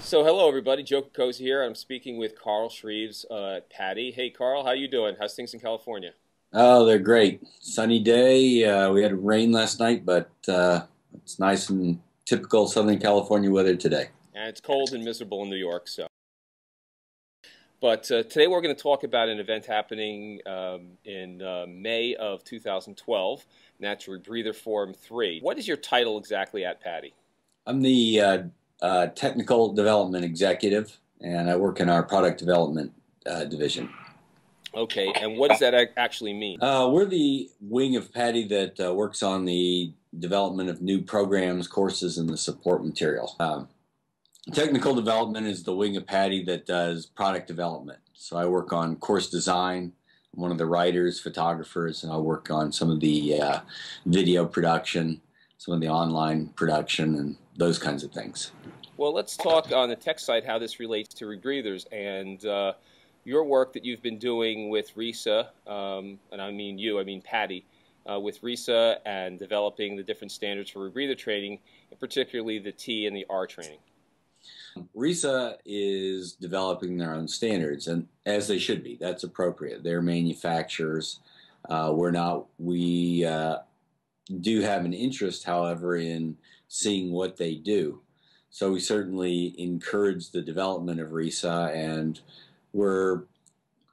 So hello everybody, Joe Kokosi here. I'm speaking with Karl Shreeves at PADI. Hey Karl, how you doing? How's things in California? Oh, they're great. Sunny day. We had rain last night, but it's nice and typical Southern California weather today. And it's cold and miserable in New York. But today we're going to talk about an event happening in May of 2012, Natural Rebreather Forum 3. What is your title exactly at PADI? I'm the technical development executive, and I work in our product development division. Okay, and what does that actually mean? We're the wing of PADI that works on the development of new programs, courses, and the support material. Technical development is the wing of PADI that does product development. So I work on course design. I'm one of the writers, photographers, and I work on some of the video production, some of the online production, and those kinds of things. Well, let's talk on the tech side how this relates to rebreathers and your work that you've been doing with RISA, and I mean you, I mean PADI, with RISA and developing the different standards for rebreather training, and particularly the T and the R training. RISA is developing their own standards, and as they should be. That's appropriate. They're manufacturers. We're not. We do have an interest, however, in seeing what they do. So we certainly encourage the development of RISA, and we're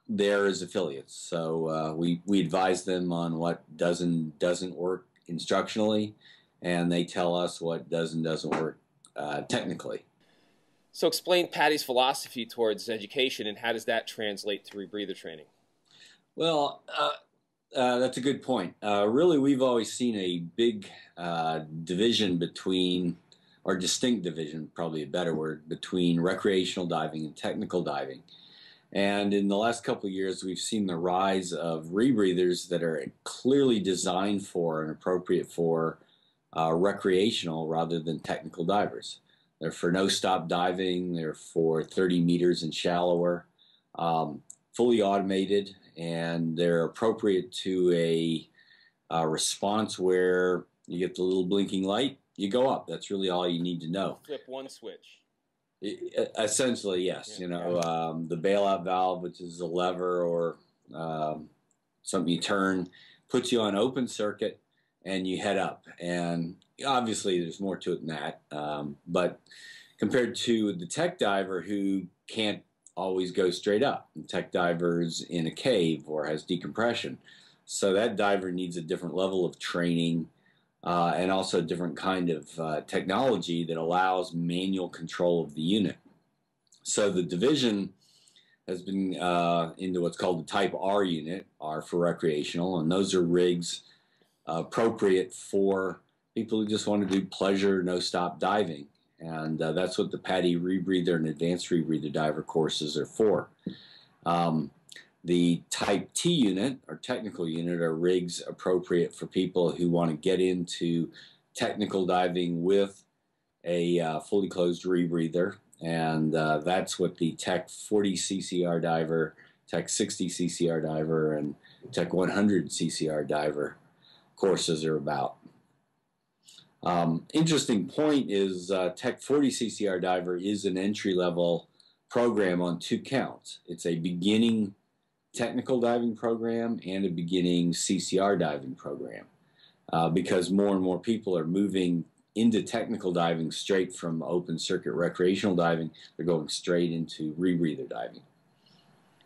there as affiliates. So we advise them on what does and doesn't work instructionally, and they tell us what does and doesn't work technically. So explain PADI's philosophy towards education, and how does that translate to rebreather training? Well, that's a good point. Really, we've always seen a big division between, or distinct division, probably a better word, between recreational diving and technical diving. And in the last couple of years, we've seen the rise of rebreathers that are clearly designed for and appropriate for recreational rather than technical divers. They're for no-stop diving. They're for 30 meters and shallower, fully automated, and they're appropriate to a response where you get the little blinking light, you go up. That's really all you need to know. Flip one switch. Essentially, yes. Yeah. The bailout valve, which is a lever or something you turn, puts you on open circuit, and you head up. And obviously, there's more to it than that. But compared to the tech diver who can't always go straight up, the tech diver's in a cave or has decompression. So that diver needs a different level of training and also a different kind of technology that allows manual control of the unit. So the division has been into what's called the Type R unit, R for recreational, and those are rigs appropriate for people who just want to do pleasure, no-stop diving. And that's what the PADI rebreather and advanced rebreather diver courses are for. The Type T unit, or technical unit, are rigs appropriate for people who want to get into technical diving with a fully closed rebreather. And that's what the Tech 40 CCR diver, Tech 60 CCR diver, and Tech 100 CCR diver courses are about. Interesting point is Tech 40 CCR diver is an entry-level program on 2 counts. It's a beginning technical diving program and a beginning CCR diving program because more and more people are moving into technical diving straight from open circuit recreational diving. They're going straight into rebreather diving.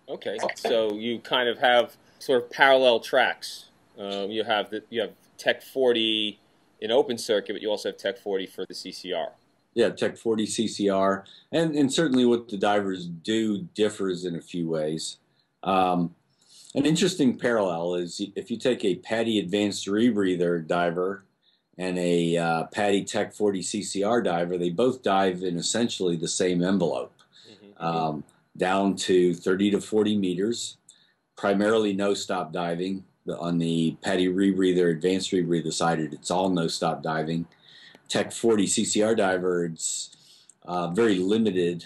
Okay, so you kind of have sort of parallel tracks. You have Tech 40 in open circuit, but you also have Tech 40 for the CCR. Yeah, Tech 40 CCR, and certainly what the divers do differs in a few ways. An interesting parallel is if you take a PADI advanced rebreather diver and a PADI Tech 40 CCR diver, they both dive in essentially the same envelope, down to 30 to 40 meters, primarily no-stop diving. On the PADI rebreather, advanced rebreather side, it's all no-stop diving. Tech 40 CCR diver, it's very limited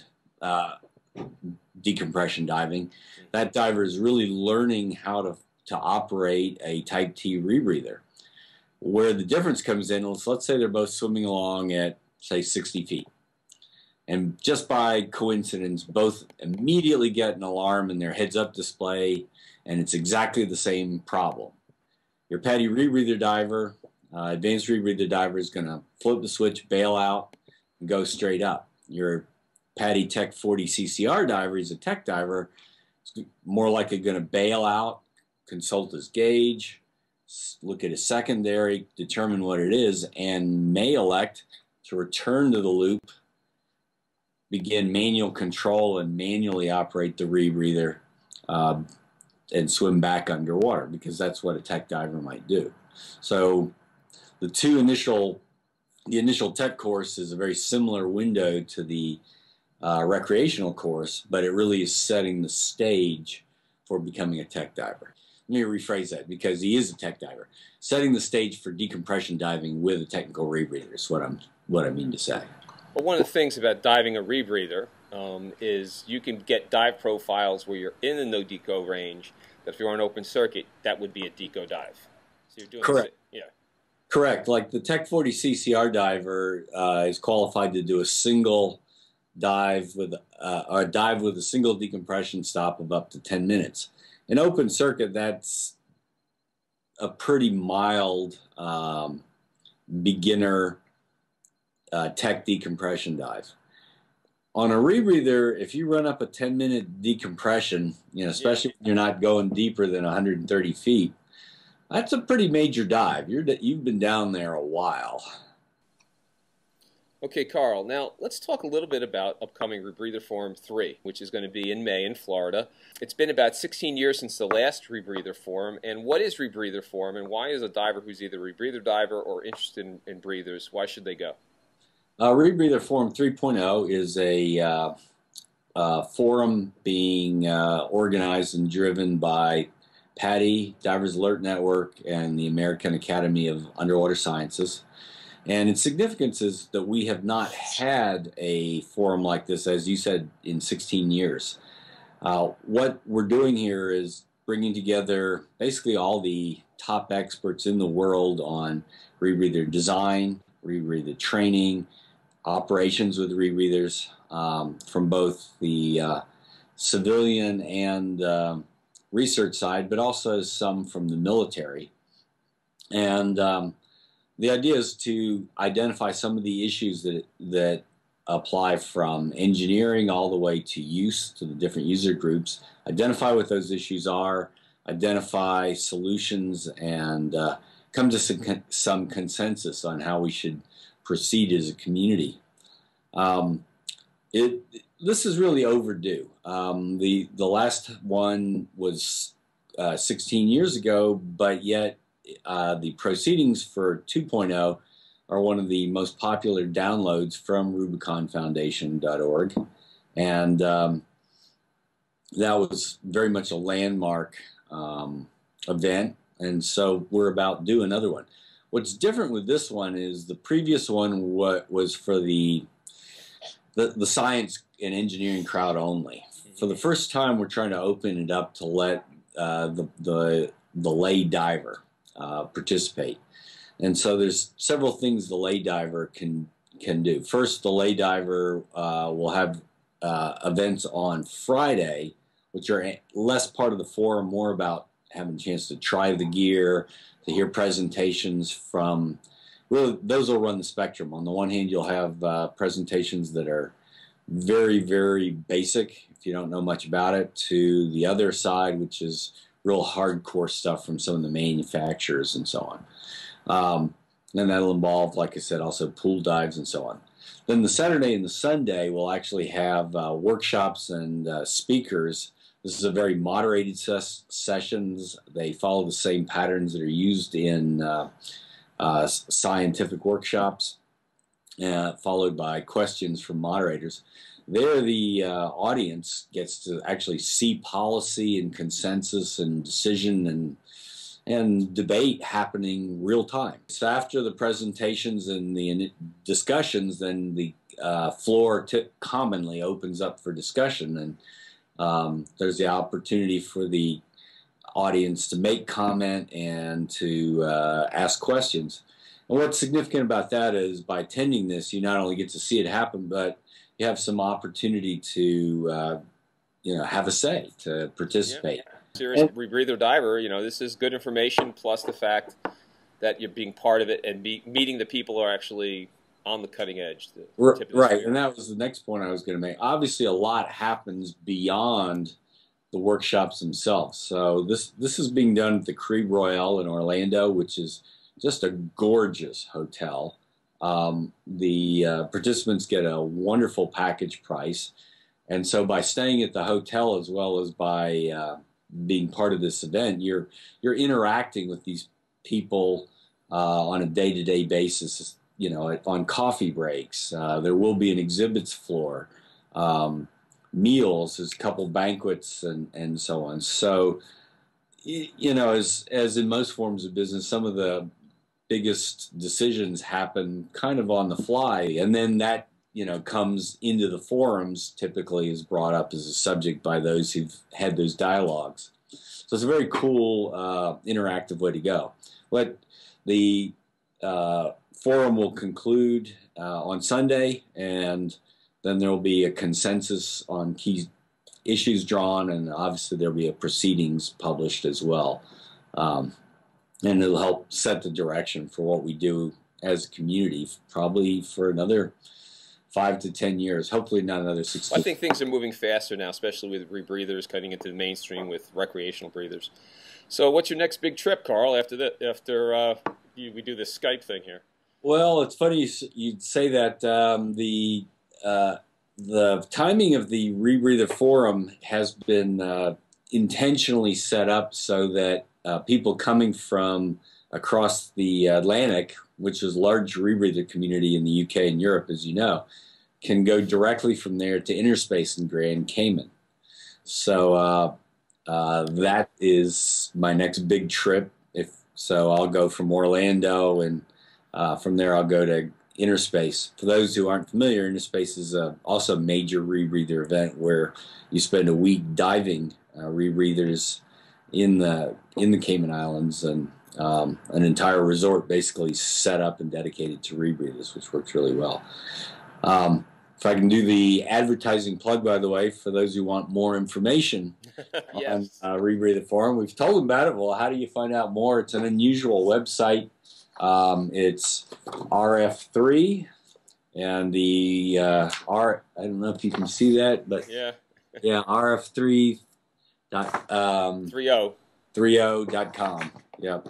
decompression diving. That diver is really learning how to operate a Type T rebreather. Where the difference comes in is, let's say they're both swimming along at, say, 60 feet. And just by coincidence, both immediately get an alarm in their heads-up display, and it's exactly the same problem. Your PADI rebreather diver, advanced rebreather diver, is going to flip the switch, bail out, and go straight up. Your PADI Tech 40 CCR diver is a tech diver. It's more likely going to bail out, consult his gauge, look at his secondary, determine what it is, and may elect to return to the loop, begin manual control, and manually operate the rebreather and swim back underwater, because that's what a tech diver might do. So the initial tech course is a very similar window to the recreational course, but it really is setting the stage for becoming a tech diver. Let me rephrase that, because he is a tech diver. Setting the stage for decompression diving with a technical rebreather is what I mean to say. Well, one of the things about diving a rebreather is you can get dive profiles where you're in the no deco range, but if you're on open circuit, that would be a deco dive. So you're doing correct. Yeah. Correct. Like the Tech 40 CCR diver is qualified to do a single dive with a single decompression stop of up to 10 minutes. In open circuit, that's a pretty mild beginner tech decompression dive. On a rebreather, if you run up a 10-minute decompression, especially if you're not going deeper than 130 feet, that's a pretty major dive. You've been down there a while. Okay, Karl, now let's talk a little bit about upcoming Rebreather Forum 3, which is going to be in May in Florida. It's been about 16 years since the last Rebreather Forum, and what is Rebreather Forum, and why is a diver who's either a rebreather diver or interested in breathers, why should they go? Rebreather Forum 3.0 is a forum being organized and driven by PADI, Divers Alert Network, and the American Academy of Underwater Sciences. And its significance is that we have not had a forum like this, as you said, in 16 years. What we're doing here is bringing together basically all the top experts in the world on rebreather design, rebreather training, operations with rebreathers, from both the civilian and research side, but also some from the military. And the idea is to identify some of the issues that apply from engineering all the way to use, to the different user groups, identify what those issues are, identify solutions, and come to some consensus on how we should proceed as a community. This is really overdue. The last one was 16 years ago, but yet the proceedings for 2.0 are one of the most popular downloads from RubiconFoundation.org, and that was very much a landmark event, and so we're about to do another one. What's different with this one is the previous one was for the science and engineering crowd only. For the first time, we're trying to open it up to let the lay diver participate. And so there's several things the lay diver can do. First, the lay diver will have events on Friday, which are less part of the forum, more about having a chance to try the gear, to hear presentations from, really, those will run the spectrum. On the one hand, you'll have presentations that are very, very basic, if you don't know much about it, to the other side, which is real hardcore stuff from some of the manufacturers and so on. And that'll involve, like I said, also pool dives and so on. Then the Saturday and the Sunday will actually have workshops and speakers. This is a very moderated sessions. They follow the same patterns that are used in scientific workshops, followed by questions from moderators. There, the audience gets to actually see policy and consensus and decision and debate happening real time. So after the presentations and the discussions, then the floor commonly opens up for discussion, and there's the opportunity for the audience to make comment and to ask questions. And what's significant about that is by attending this, you not only get to see it happen, but you have some opportunity to have a say, to participate. Yeah. Serious rebreather diver, this is good information, plus the fact that you're being part of it and meeting the people who are actually on the cutting edge. Right, and that was the next point I was going to make. Obviously, a lot happens beyond the workshops themselves. So this is being done at the Cree Royale in Orlando, which is just a gorgeous hotel. The participants get a wonderful package price, and so by staying at the hotel as well as by being part of this event, you're interacting with these people on a day-to-day basis. On coffee breaks, there will be an exhibits floor, meals, there's a couple banquets, and so on. So, as in most forms of business, some of the biggest decisions happen kind of on the fly, and then that comes into the forums, typically is brought up as a subject by those who've had those dialogues. So it's a very cool interactive way to go. But the forum will conclude on Sunday, and then there will be a consensus on key issues drawn, and obviously there will be a proceedings published as well. And it'll help set the direction for what we do as a community, probably for another 5 to 10 years, hopefully not another 16. I think things are moving faster now, especially with rebreathers cutting into the mainstream with recreational breathers. So what's your next big trip, Karl, after we do this Skype thing here? Well, it's funny you'd say that. The timing of the Rebreather Forum has been intentionally set up so that people coming from across the Atlantic, which is a large rebreather community in the UK and Europe, as you know, can go directly from there to Interspace in Grand Cayman. So that is my next big trip. So I'll go from Orlando, and from there I'll go to Interspace. For those who aren't familiar, Interspace is also a major rebreather event where you spend a week diving rebreathers in the Cayman Islands, and an entire resort basically set up and dedicated to rebreathers, which works really well. If I can do the advertising plug, by the way, for those who want more information yes. on Rebreather Forum, we've told them about it. Well, how do you find out more? It's an unusual website. It's RF3, and the I don't know if you can see that, but yeah, RF3 30.com. Yep.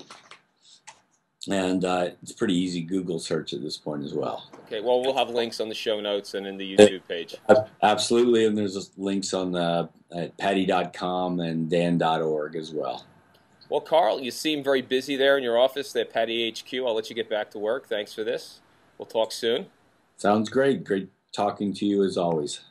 And it's pretty easy Google search at this point as well. Okay, well, we'll have links on the show notes and in the YouTube page. Absolutely, and there's links on at PADI.com and Dan.org as well. Well, Karl, you seem very busy there in your office at PADI HQ. I'll let you get back to work. Thanks for this. We'll talk soon. Sounds great. Great talking to you as always.